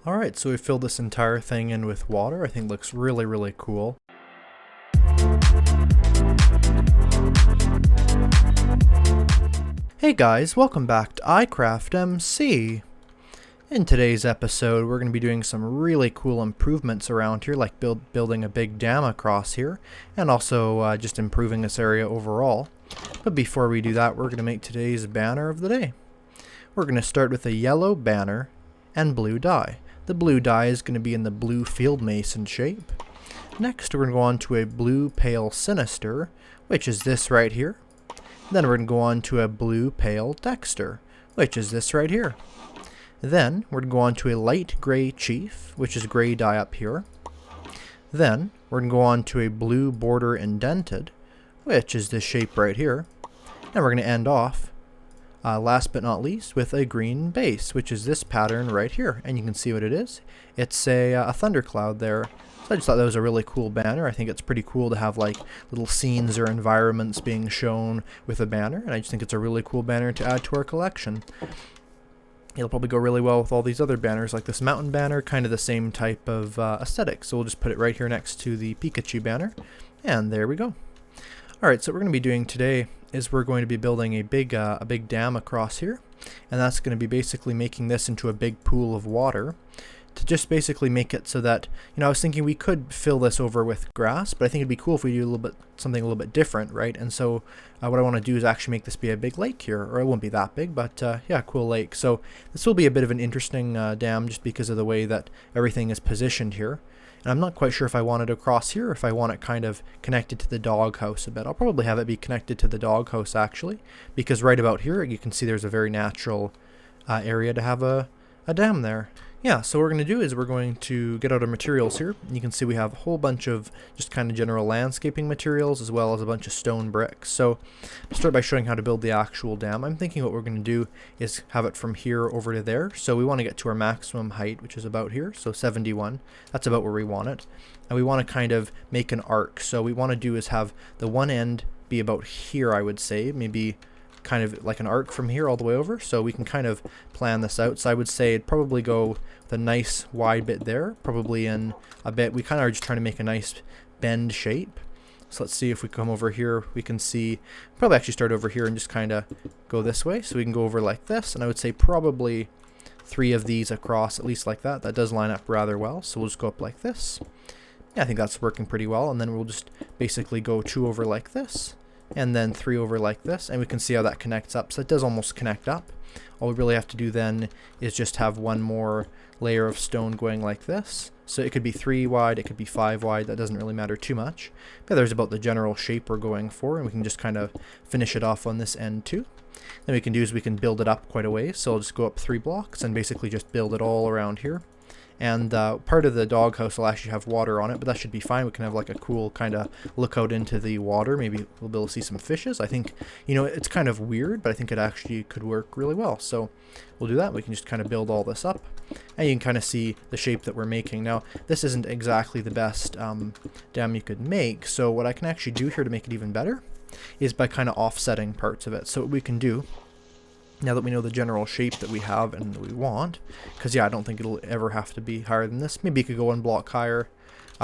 Alright, so we filled this entire thing in with water. I think it looks really, really cool. Hey guys, welcome back to iCraftMC. In today's episode, we're going to be doing some really cool improvements around here, like building a big dam across here, and also just improving this area overall. But before we do that, we're going to make today's banner of the day. We're going to start with a yellow banner and blue dye. The blue dye is going to be in the blue field mason shape. Next, we're going to go on to a blue pale sinister, which is this right here. Then we're going to go on to a blue pale Dexter, which is this right here. Then we're going to go on to a light gray chief, which is gray dye up here. Then we're going to go on to a blue border indented, which is this shape right here. And we're going to end off, last but not least, with a green base, which is this pattern right here. And you can see what it is. It's a thundercloud there. So I just thought that was a really cool banner. I think it's pretty cool to have like little scenes or environments being shown with a banner. And I just think it's a really cool banner to add to our collection. It'll probably go really well with all these other banners, like this mountain banner, kind of the same type of aesthetic. So we'll just put it right here next to the Pikachu banner. And there we go. Alright, so what we're going to be doing today is we're going to be building a big dam across here. And that's going to be basically making this into a big pool of water. To just basically make it so that, I was thinking we could fill this over with grass, but I think it'd be cool if we do something a little bit different, right? And so what I want to do is actually make this be a big lake here, or it won't be that big, but yeah, cool lake. So this will be a bit of an interesting dam just because of the way that everything is positioned here. And I'm not quite sure if I want it across here or if I want it kind of connected to the doghouse a bit. I'll probably have it be connected to the doghouse actually, because right about here you can see there's a very natural area to have a dam there. Yeah, so what we're going to do is we're going to get out our materials here. You can see we have a whole bunch of just kind of general landscaping materials as well as a bunch of stone bricks. So I'll start by showing how to build the actual dam. I'm thinking what we're going to do is have it from here over to there. So we want to get to our maximum height, which is about here, so 71. That's about where we want it. And we want to kind of make an arc. So what we want to do is have the one end be about here, I would say, maybe kind of like an arc from here all the way over, so we can kind of plan this out. So I would say it'd probably go with a nice wide bit there, probably in a bit. We kind of are just trying to make a nice bend shape. So let's see if we come over here, we can see, probably actually start over here and just kind of go this way. So we can go over like this, and I would say probably 3 of these across, at least like that. That does line up rather well, so we'll just go up like this. Yeah, I think that's working pretty well, and then we'll just basically go 2 over like this, and then 3 over like this, and we can see how that connects up. So it does almost connect up. All we really have to do then is just have one more layer of stone going like this. So it could be 3 wide, it could be 5 wide, that doesn't really matter too much. But there's about the general shape we're going for, and we can just kind of finish it off on this end too. Then we can do is we can build it up quite a way. So I'll just go up 3 blocks and basically just build it all around here. And part of the doghouse will actually have water on it, but that should be fine. We can have like a cool kind of look out into the water. Maybe we'll be able to see some fishes. I think, it's kind of weird, but I think it actually could work really well. So we'll do that. We can just kind of build all this up, and you can kind of see the shape that we're making. Now, this isn't exactly the best dam you could make, so what I can actually do here to make it even better is by kind of offsetting parts of it. So what we can do, now that we know the general shape that we have and that we want, because yeah, I don't think it'll ever have to be higher than this. Maybe it could go 1 block higher.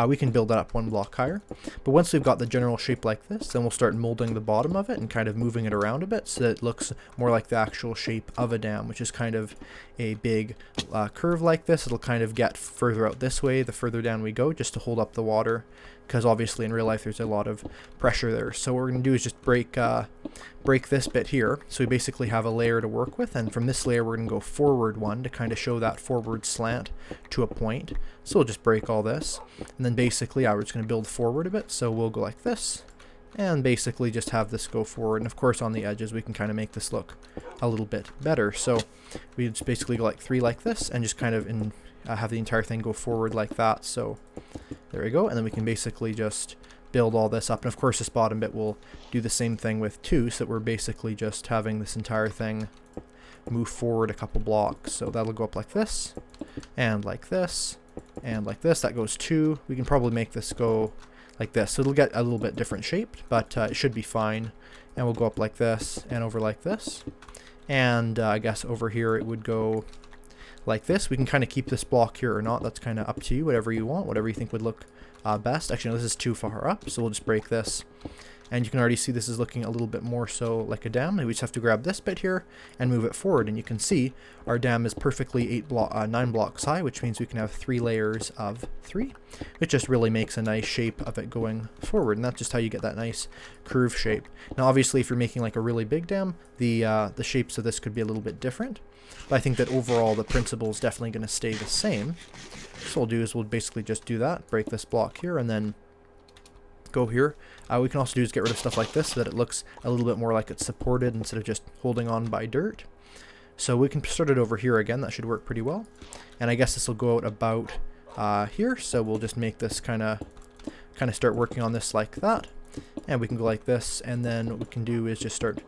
We can build that up 1 block higher. But once we've got the general shape like this, then we'll start molding the bottom of it and kind of moving it around a bit so that it looks more like the actual shape of a dam, which is kind of a big curve like this. It'll kind of get further out this way the further down we go, just to hold up the water, because obviously in real life there's a lot of pressure there. So what we're going to do is just break this bit here. So we basically have a layer to work with, and from this layer we're going to go forward 1 to kind of show that forward slant to a point. So we'll just break all this, and then basically we're just going to build forward a bit. So we'll go like this, and basically just have this go forward. And of course on the edges we can kind of make this look a little bit better. So we just basically go like 3 like this, and just kind of have the entire thing go forward like that. So there we go, and then we can basically just build all this up. And of course this bottom bit will do the same thing with 2, so that we're basically just having this entire thing move forward a couple blocks. So that'll go up like this, and like this, and like this. That goes 2. We can probably make this go like this, so it'll get a little bit different shaped, but it should be fine. And we'll go up like this and over like this, and I guess over here it would go like this. We can kind of keep this block here or not. That's kind of up to you, whatever you want, whatever you think would look best. Actually, no, this is too far up, so we'll just break this. And you can already see this is looking a little bit more so like a dam. We just have to grab this bit here and move it forward. And you can see our dam is perfectly 9 blocks high, which means we can have 3 layers of 3. It just really makes a nice shape of it going forward. And that's just how you get that nice curve shape. Now, obviously, if you're making like a really big dam, the shapes of this could be a little bit different. But I think that overall the principle is definitely going to stay the same. So what we'll do is we'll basically just do that, break this block here, and then go here. We can also do is get rid of stuff like this so that it looks a little bit more like it's supported instead of just holding on by dirt. So we can start it over here again. That should work pretty well. And I guess this will go out about here. So we'll just make this kind of start working on this like that. And we can go like this. And then what we can do is just start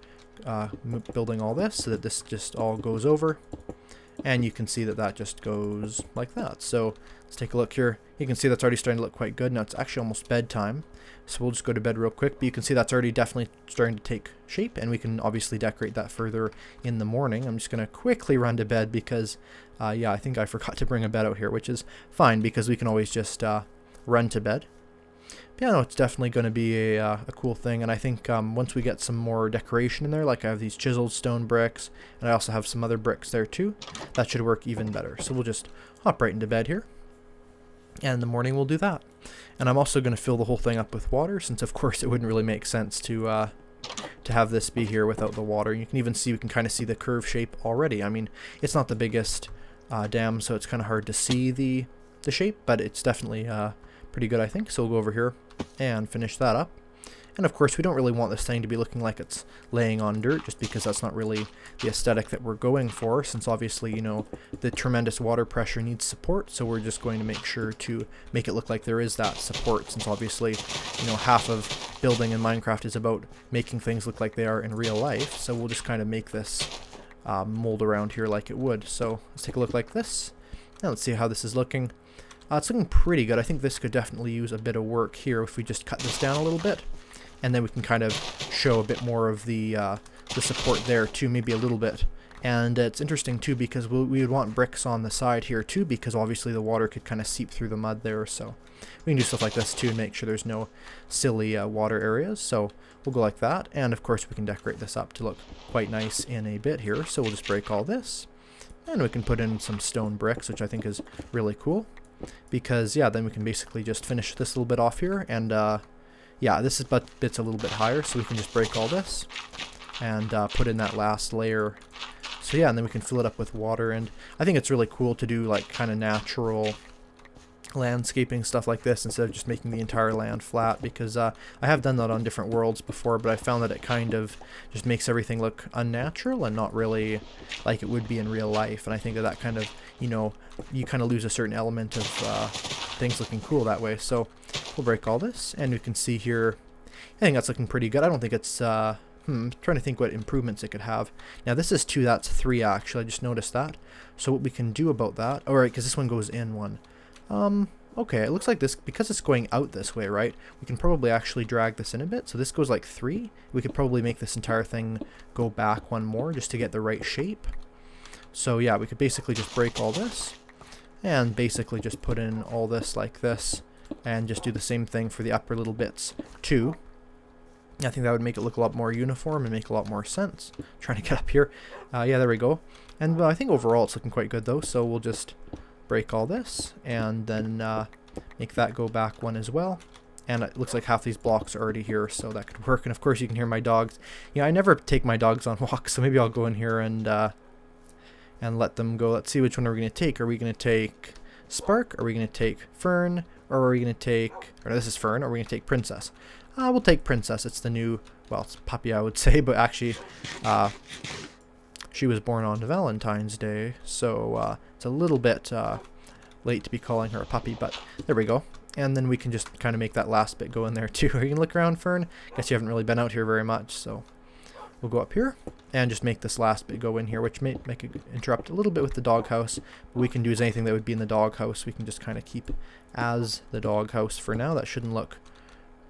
building all this so that this just all goes over. And you can see that that just goes like that. So let's take a look here. You can see that's already starting to look quite good. Now it's actually almost bedtime. So we'll just go to bed real quick. But you can see that's already definitely starting to take shape. And we can obviously decorate that further in the morning. I'm just going to quickly run to bed because, yeah, I think I forgot to bring a bed out here, which is fine because we can always just run to bed. But yeah, no, it's definitely going to be a cool thing. And I think once we get some more decoration in there, like I have these chiseled stone bricks, and I also have some other bricks there too, that should work even better. So we'll just hop right into bed here. And in the morning we'll do that. And I'm also going to fill the whole thing up with water, since of course it wouldn't really make sense to have this be here without the water. You can even see, we can kind of see the curve shape already. I mean, it's not the biggest dam, so it's kind of hard to see the shape, but it's definitely pretty good, I think. So we'll go over here and finish that up. And of course we don't really want this thing to be looking like it's laying on dirt, just because that's not really the aesthetic that we're going for, since obviously, you know, the tremendous water pressure needs support. So we're just going to make sure to make it look like there is that support, since obviously, you know, half of building in Minecraft is about making things look like they are in real life. So we'll just kind of make this mold around here like it would. So let's take a look like this. Now let's see how this is looking. It's looking pretty good. I think this could definitely use a bit of work here if we just cut this down a little bit. And then we can kind of show a bit more of the support there too, maybe a little bit. And it's interesting too because we would want bricks on the side here too, because obviously the water could kind of seep through the mud there. So we can do stuff like this too and make sure there's no silly water areas. So we'll go like that. And of course we can decorate this up to look quite nice in a bit here. So we'll just break all this. And we can put in some stone bricks, which I think is really cool. Because, yeah, then we can basically just finish this little bit off here. And, yeah, this is bit's a little bit higher, so we can just break all this and put in that last layer. So yeah, and then we can fill it up with water. And I think it's really cool to do like kind of natural landscaping stuff like this instead of just making the entire land flat, because I have done that on different worlds before, but I found that it kind of just makes everything look unnatural and not really like it would be in real life. And I think that that kind of, you know, you kind of lose a certain element of things looking cool that way. So we'll break all this, and you can see here, I think that's looking pretty good. I don't think it's trying to think what improvements it could have. Now this is 2, that's 3 actually. I just noticed that. So what we can do about that, alright, because this one goes in 1. Okay, it looks like this, because it's going out this way, right? We can probably actually drag this in a bit. So this goes like 3. We could probably make this entire thing go back 1 more just to get the right shape. So yeah, we could basically just break all this and basically just put in all this like this and just do the same thing for the upper little bits too. I think that would make it look a lot more uniform and make a lot more sense. Trying to get up here. Yeah, there we go. And I think overall it's looking quite good though, so we'll just break all this and then make that go back 1 as well. And it looks like half these blocks are already here, so that could work. And of course you can hear my dogs. Yeah, I never take my dogs on walks, so maybe I'll go in here and let them go. Let's see which one are we going to take. Are we going to take Spark? Are we going to take Fern? Or are we going to take... Or no, this is Fern. Or are we going to take Princess? We'll take Princess. It's the new... Well, it's puppy, I would say, but actually... she was born on Valentine's Day, so it's a little bit late to be calling her a puppy, but there we go. And then we can just kind of make that last bit go in there too. You can look around, Fern. Guess you haven't really been out here very much, so we'll go up here and just make this last bit go in here, which may make it interrupt a little bit with the doghouse. But we can do anything that would be in the doghouse. We can just kind of keep as the doghouse for now. That shouldn't look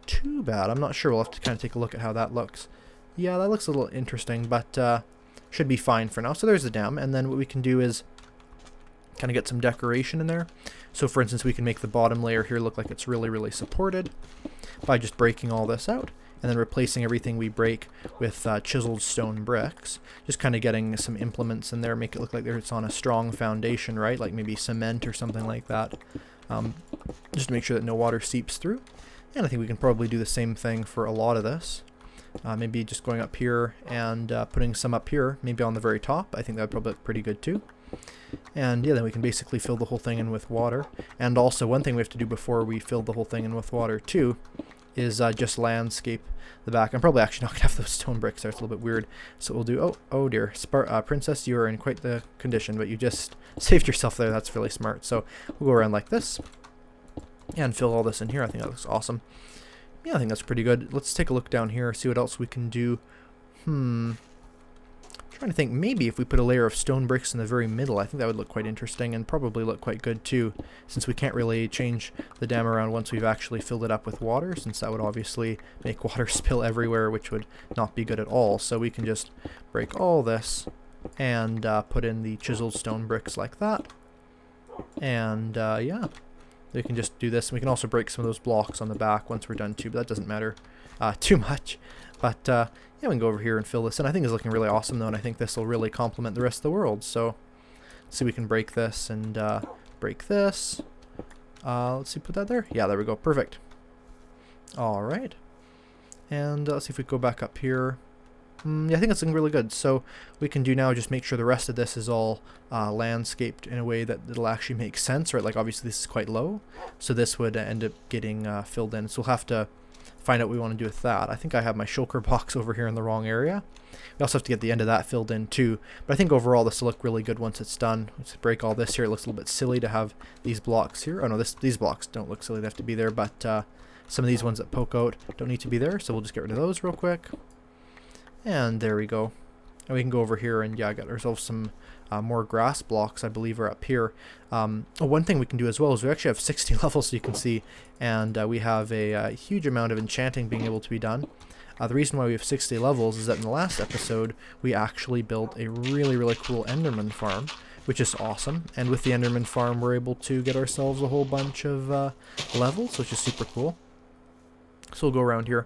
too bad. I'm not sure. We'll have to kind of take a look at how that looks. Yeah, that looks a little interesting, but should be fine for now. So there's the dam, and then what we can do is kind of get some decoration in there. So for instance, we can make the bottom layer here look like it's really, really supported by just breaking all this out and then replacing everything we break with chiseled stone bricks. Just kind of getting some implements in there, make it look like it's on a strong foundation, right? Like maybe cement or something like that. Just to make sure that no water seeps through. And I think we can probably do the same thing for a lot of this. Maybe just going up here and putting some up here, maybe on the very top. I think that would probably look pretty good too. And yeah, then we can basically fill the whole thing in with water. And also one thing we have to do before we fill the whole thing in with water too is just landscape the back. I'm probably actually not going to have those stone bricks there. It's a little bit weird. So we'll do, oh dear, Princess, you are in quite the condition, but you just saved yourself there. That's really smart. So we'll go around like this and fill all this in here. I think that looks awesome. Yeah, I think that's pretty good. Let's take a look down here, see what else we can do. Trying to think, maybe if we put a layer of stone bricks in the very middle, I think that would look quite interesting and probably look quite good too, since we can't really change the dam around once we've actually filled it up with water, since that would obviously make water spill everywhere, which would not be good at all. So we can just break all this and put in the chiseled stone bricks like that. And yeah, we can just do this. We can also break some of those blocks on the back once we're done too, but that doesn't matter too much. But yeah, we can go over here and fill this in. I think it's looking really awesome though, and I think this will really complement the rest of the world. So let's see, we can break this and break this. Let's see, put that there. Yeah, there we go. Perfect. All right. And let's see if we go back up here. Yeah, I think it's looking really good. So we can do now just make sure the rest of this is all landscaped in a way that it'll actually make sense, right? Like obviously this is quite low, so this would end up getting filled in. So we'll have to find out what we want to do with that. I think I have my shulker box over here in the wrong area. We also have to get the end of that filled in too. But I think overall this will look really good once it's done. Let's break all this here. It looks a little bit silly to have these blocks here. Oh no, these blocks don't look silly. They have to be there, but some of these ones that poke out don't need to be there. So we'll just get rid of those real quick. And there we go. And we can go over here and yeah, get ourselves some more grass blocks, I believe, are up here. One thing we can do as well is we actually have 60 levels, so you can see, and we have a huge amount of enchanting being able to be done. The reason why we have 60 levels is that in the last episode, we actually built a really, really cool Enderman farm, which is awesome. And with the Enderman farm, we're able to get ourselves a whole bunch of levels, which is super cool. So we'll go around here.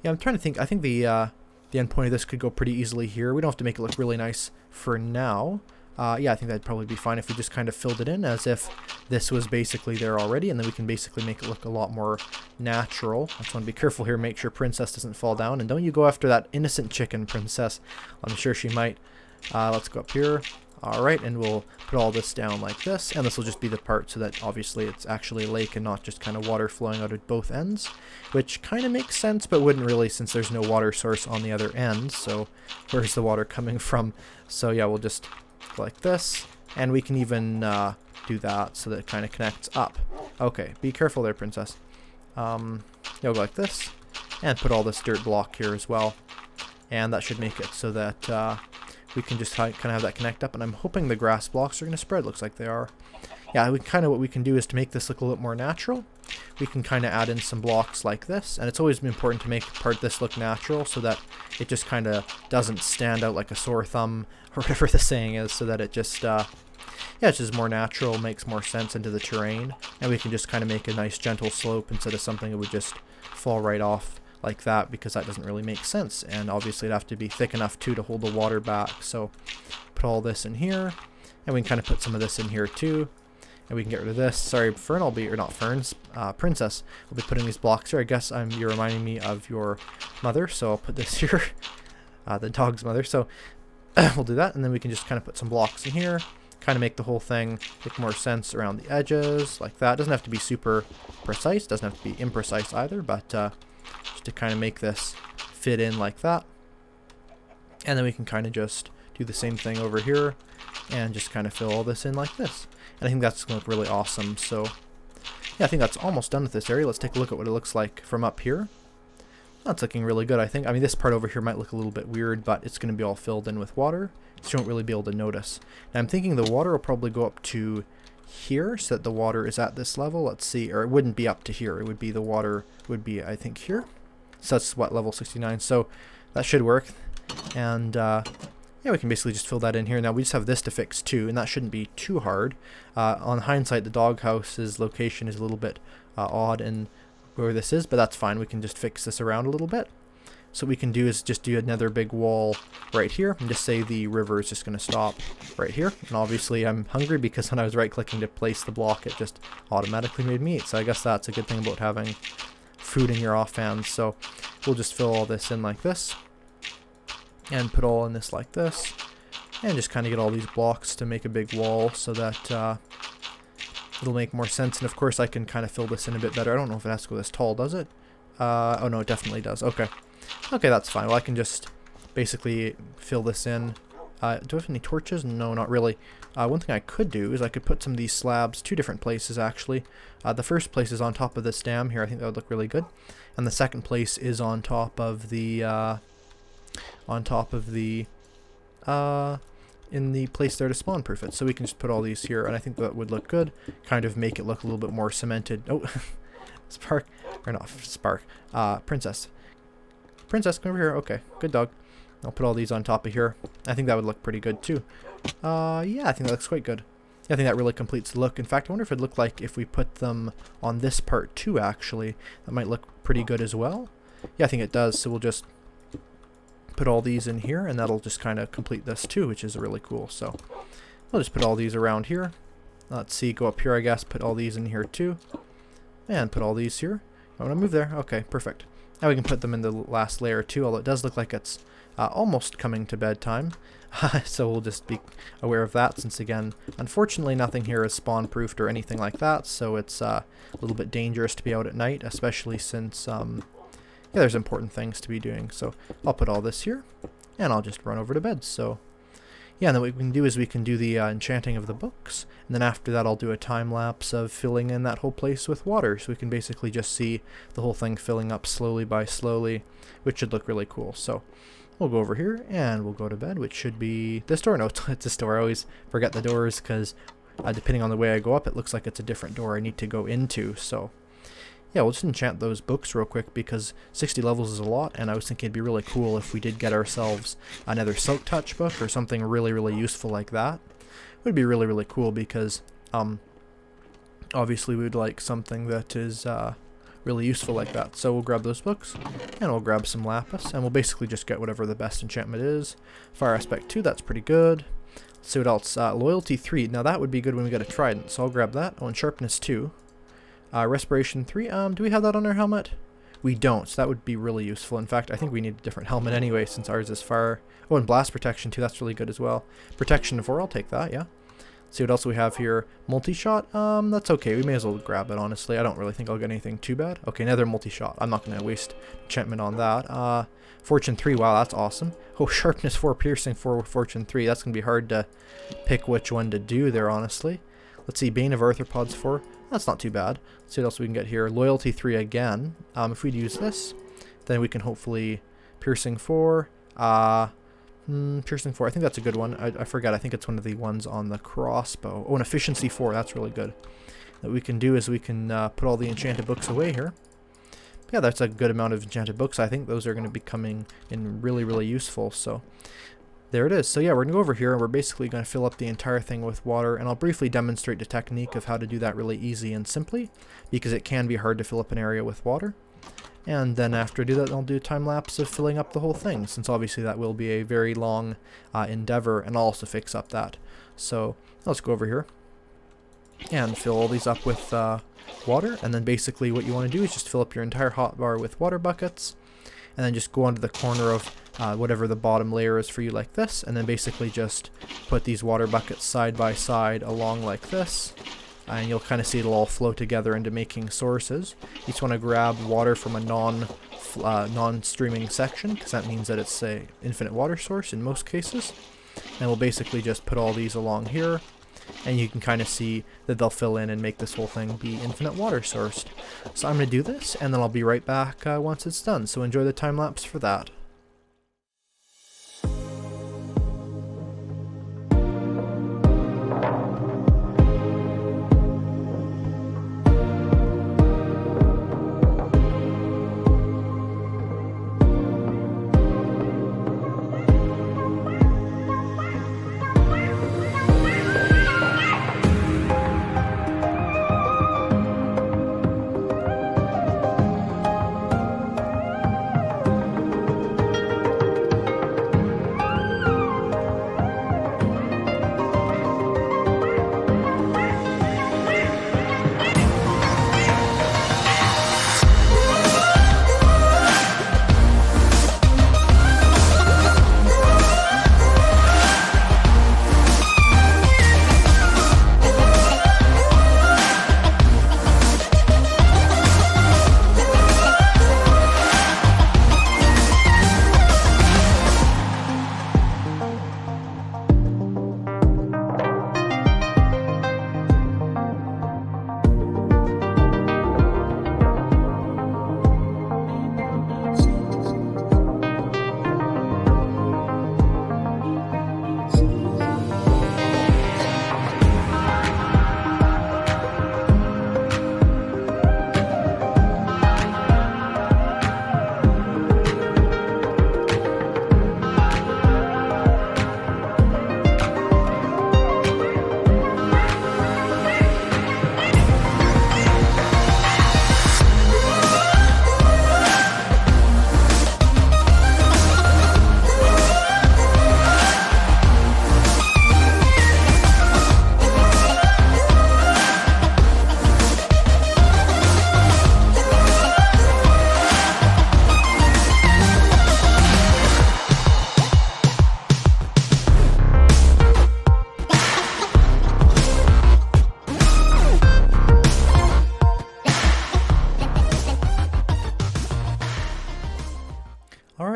Yeah, I'm trying to think. I think the end point of this could go pretty easily here. We don't have to make it look really nice for now. Yeah, I think that'd probably be fine if we just kind of filled it in as if this was basically there already, and then we can basically make it look a lot more natural. I just want to be careful here, make sure Princess doesn't fall down, and don't you go after that innocent chicken, Princess. I'm sure she might. Let's go up here. Alright, and we'll put all this down like this, and this will just be the part so that obviously it's actually a lake and not just kind of water flowing out at both ends, which kind of makes sense, but wouldn't really since there's no water source on the other end, so where's the water coming from? So yeah, we'll just go like this, and we can even do that so that it kind of connects up. Okay, be careful there, Princess. You'll go like this, and put all this dirt block here as well, and that should make it so that we can just kind of have that connect up, and I'm hoping the grass blocks are going to spread. Looks like they are. Yeah, what we can do is to make this look a little more natural, we can kind of add in some blocks like this, and it's always important to make this look natural so that it just kind of doesn't stand out like a sore thumb or whatever the saying is, so that it just yeah, it's just more natural, makes more sense into the terrain, and we can just kind of make a nice gentle slope instead of something that would just fall right off like that, because that doesn't really make sense, and obviously it'd have to be thick enough too to hold the water back. So put all this in here, and we can kind of put some of this in here too, and we can get rid of this. Sorry, Fern, Princess will be putting these blocks here. I guess you're reminding me of your mother, so I'll put this here, the dog's mother. So we'll do that, and then we can just kind of put some blocks in here, kind of make the whole thing make more sense around the edges like that. It doesn't have to be super precise, doesn't have to be imprecise either, but just to kind of make this fit in like that. And then we can kind of just do the same thing over here and just kind of fill all this in like this. And I think that's going to look really awesome. So yeah, I think that's almost done with this area. Let's take a look at what it looks like from up here. That's looking really good, I think. I mean, this part over here might look a little bit weird, but it's going to be all filled in with water, so you won't really be able to notice. Now I'm thinking the water will probably go up to here, so that the water is at this level. Let's see, or it wouldn't be up to here. It would be, the water would be, I think, here. So that's what, level 69. So that should work. And yeah, we can basically just fill that in here. Now we just have this to fix too, and that shouldn't be too hard. On hindsight, the doghouse's location is a little bit odd in where this is, but that's fine. We can just fix this around a little bit. So what we can do is just do another big wall right here, and just say the river is just going to stop right here. And obviously I'm hungry because when I was right clicking to place the block, it just automatically made me eat. So I guess that's a good thing about having food in your offhand. So we'll just fill all this in like this, and put all in this like this, and just kind of get all these blocks to make a big wall so that it'll make more sense. And of course I can kind of fill this in a bit better. I don't know if it has to go this tall, does it? Oh no, it definitely does. Okay. Okay, that's fine. Well, I can just basically fill this in. Do I have any torches? No, not really. One thing I could do is I could put some of these slabs two different places actually. The first place is on top of this dam here. I think that would look really good. And the second place is on top of the in the place there to spawn proof it. So we can just put all these here, and I think that would look good. Kind of make it look a little bit more cemented. Oh, Spark, or not Spark, Princess. Princess, come over here. Okay, good dog. I'll put all these on top of here. I think that would look pretty good too. Yeah, I think that looks quite good. I think that really completes the look. In fact, I wonder if it'd look like if we put them on this part too, actually. That might look pretty good as well. Yeah, I think it does. So we'll just put all these in here, and that'll just kind of complete this too, which is really cool. So we'll just put all these around here. Let's see, go up here, I guess, put all these in here too. And put all these here. I want to move there. Okay, perfect. Now we can put them in the last layer too, although it does look like it's almost coming to bedtime. So we'll just be aware of that, since again, unfortunately nothing here is spawn proofed or anything like that, so it's a little bit dangerous to be out at night, especially since yeah, there's important things to be doing. So I'll put all this here, and I'll just run over to bed. So yeah, and then what we can do is we can do the enchanting of the books, and then after that I'll do a time lapse of filling in that whole place with water, so we can basically just see the whole thing filling up slowly by slowly, which should look really cool. So we'll go over here and we'll go to bed, which should be this door. No, it's this door. I always forget the doors because depending on the way I go up, it looks like it's a different door I need to go into. So yeah, we'll just enchant those books real quick because 60 levels is a lot, and I was thinking it'd be really cool if we did get ourselves another Silk Touch book or something really, really useful like that. It would be really, really cool because obviously we would like something that is really useful like that. So we'll grab those books, and we'll grab some lapis, and we'll basically just get whatever the best enchantment is. Fire Aspect 2, that's pretty good. Let's see what else. Loyalty 3, now that would be good when we get a trident, so I'll grab that. Oh, and Sharpness 2. Respiration 3, do we have that on our helmet? We don't, so that would be really useful. In fact, I think we need a different helmet anyway, since ours is fire. Oh, and Blast Protection 2, that's really good as well. Protection 4, I'll take that, yeah. Let's see what else we have here. Multi-shot, that's okay, we may as well grab it, honestly. I don't really think I'll get anything too bad. Okay, another multi-shot. I'm not going to waste enchantment on that. Fortune 3, wow, that's awesome. Oh, Sharpness 4, Piercing 4, Fortune 3. That's going to be hard to pick which one to do there, honestly. Let's see, Bane of Arthropods 4. That's not too bad. Let's see what else we can get here. Loyalty 3 again. If we'd use this, then we can hopefully Piercing 4. Piercing 4. I think that's a good one. I forget. I think it's one of the ones on the crossbow. Oh, and Efficiency 4. That's really good. What we can do is we can put all the enchanted books away here. Yeah, that's a good amount of enchanted books. I think those are going to be coming in really, really useful. So there it is. So yeah, we're going to go over here and we're basically going to fill up the entire thing with water, and I'll briefly demonstrate the technique of how to do that really easy and simply, because it can be hard to fill up an area with water. And then after I do that, I'll do a time lapse of filling up the whole thing, since obviously that will be a very long endeavor, and I'll also fix up that. So let's go over here and fill all these up with water, and then basically what you want to do is just fill up your entire hotbar with water buckets, and then just go onto the corner of whatever the bottom layer is for you like this, and then basically just put these water buckets side by side along like this, and you'll kind of see it'll all flow together into making sources. You just want to grab water from a non-streaming section, because that means that it's a infinite water source in most cases, and we'll basically just put all these along here, and you can kind of see that they'll fill in and make this whole thing be infinite water sourced. So I'm going to do this, and then I'll be right back once it's done, so enjoy the time lapse for that.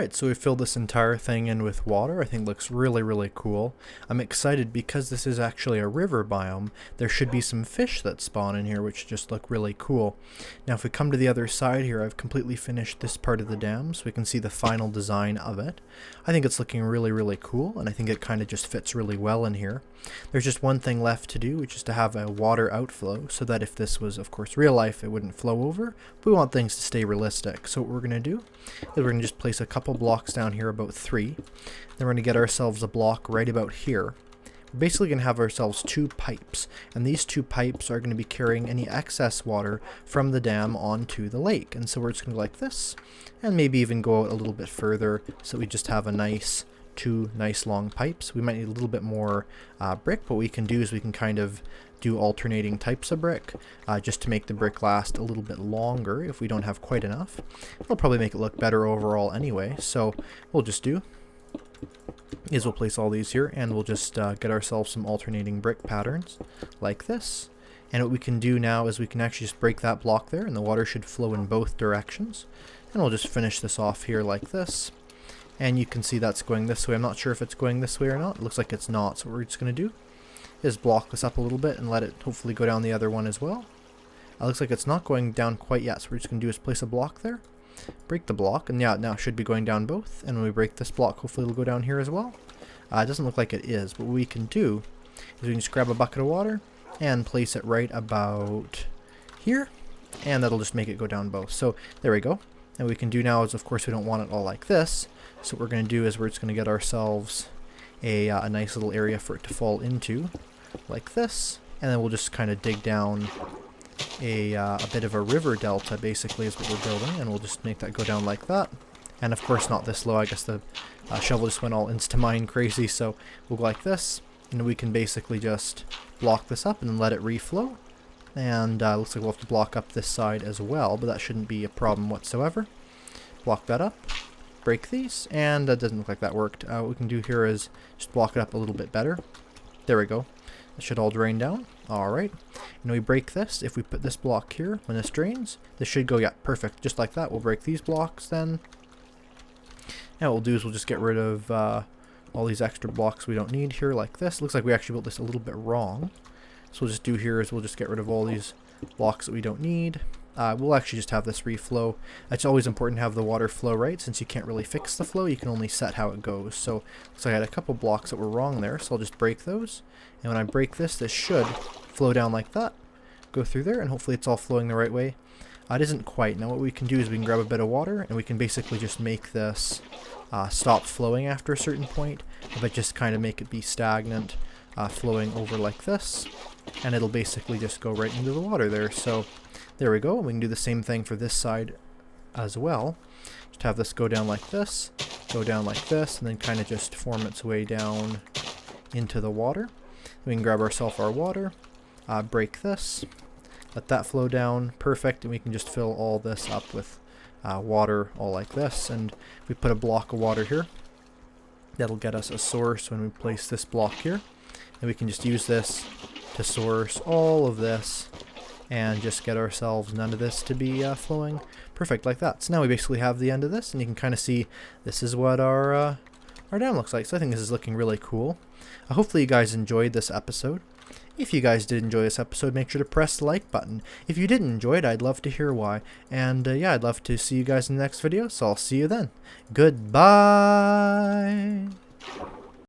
Alright, so we filled this entire thing in with water. I think it looks really, really cool. I'm excited because this is actually a river biome. There should be some fish that spawn in here, which just look really cool. Now if we come to the other side here, I've completely finished this part of the dam, so we can see the final design of it. I think it's looking really, really cool, and I think it kind of just fits really well in here. There's just one thing left to do, which is to have a water outflow, so that if this was, of course, real life, it wouldn't flow over. But we want things to stay realistic. So what we're going to do is we're going to just place a couple blocks down here, about 3. Then we're going to get ourselves a block right about here. We're basically going to have ourselves 2 pipes, and these 2 pipes are going to be carrying any excess water from the dam onto the lake. And so we're just going to go like this, and maybe even go out a little bit further, so we just have a nice 2 nice long pipes. We might need a little bit more brick, but what we can do is we can kind of do alternating types of brick just to make the brick last a little bit longer if we don't have quite enough. It'll probably make it look better overall anyway, so we'll just do is we'll place all these here, and we'll just get ourselves some alternating brick patterns like this. And what we can do now is we can actually just break that block there, and the water should flow in both directions. And we'll just finish this off here like this. And you can see that's going this way. I'm not sure if it's going this way or not. It looks like it's not. So what we're just going to do is block this up a little bit and let it hopefully go down the other one as well. It looks like it's not going down quite yet. So what we're just going to do is place a block there. Break the block. And yeah, now it should be going down both. And when we break this block, hopefully it'll go down here as well. It doesn't look like it is. But what we can do is we can just grab a bucket of water and place it right about here. And that'll just make it go down both. So there we go. And what we can do now is, of course, we don't want it all like this. So what we're going to do is we're just going to get ourselves a nice little area for it to fall into, like this. And then we'll just kind of dig down a bit of a river delta, basically, is what we're building. And we'll just make that go down like that. And of course not this low. I guess the shovel just went all Instamine crazy. So we'll go like this. And we can basically just block this up and then let it reflow. And looks like we'll have to block up this side as well, but that shouldn't be a problem whatsoever. Block that up. Break these, and that doesn't look like that worked. What we can do here is just block it up a little bit better. There we go. It should all drain down. Alright. And we break this. If we put this block here, when this drains, this should go, yeah, perfect. Just like that. We'll break these blocks then. And what we'll do is we'll just get rid of all these extra blocks we don't need here, like this. Looks like we actually built this a little bit wrong. So we'll just do here is we'll just get rid of all these blocks that we don't need. We'll actually just have this reflow. It's always important to have the water flow right, since you can't really fix the flow, you can only set how it goes. So I had a couple blocks that were wrong there, so I'll just break those. And when I break this, this should flow down like that, go through there, and hopefully it's all flowing the right way. It isn't quite. Now what we can do is we can grab a bit of water, and we can basically just make this stop flowing after a certain point, but just kind of make it be stagnant, flowing over like this. And it'll basically just go right into the water there. So there we go. We can do the same thing for this side as well. Just have this go down like this, go down like this, and then kind of just form its way down into the water. We can grab ourselves our water, break this, let that flow down, perfect, and we can just fill all this up with water all like this. And we put a block of water here. That'll get us a source when we place this block here. And we can just use this to source all of this and just get ourselves none of this to be flowing perfect like that. So now we basically have the end of this, and you can kind of see this is what our dam looks like. So I think this is looking really cool. Hopefully you guys enjoyed this episode. If you guys did enjoy this episode, make sure to press the like button. If you didn't enjoy it, I'd love to hear why. And yeah, I'd love to see you guys in the next video, so I'll see you then. Goodbye!